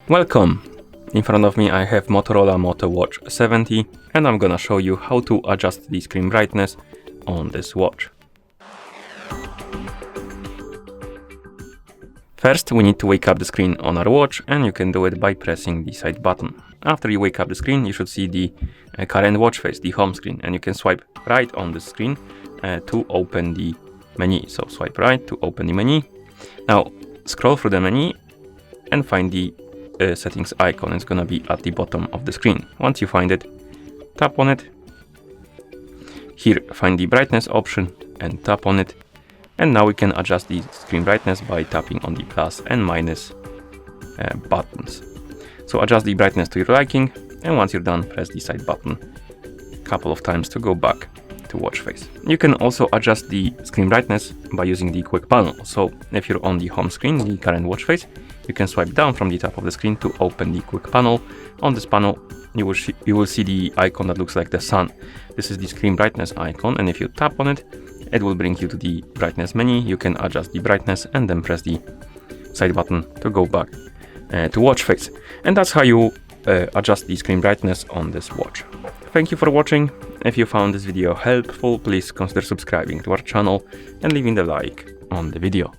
Welcome! In front of me I have Motorola Moto Watch 70 and I'm gonna show you how to adjust the screen brightness on this watch. First we need to wake up the screen on our watch, and you can do it by pressing the side button. After you wake up the screen, you should see the current watch face, the home screen, and you can swipe right on the screen to open the menu. So swipe right to open the menu. Now scroll through the menu and find the settings icon. It's gonna be at the bottom of the screen. Once you find it, tap on it. Here find the brightness option and tap on it. And now we can adjust the screen brightness by tapping on the plus and minus buttons. So adjust the brightness to your liking, and once you're done, press the side button a couple of times to go back to watch face. You can also adjust the screen brightness by using the quick panel. So if you're on the home screen, the current watch face, you can swipe down from the top of the screen to open the quick panel. On this panel, you will see the icon that looks like the sun. This is the screen brightness icon, and if you tap on it, it will bring you to the brightness menu. You can adjust the brightness and then press the side button to go back to watch face. And that's how you adjust the screen brightness on this watch. Thank you for watching. If you found this video helpful, please consider subscribing to our channel and leaving a like on the video.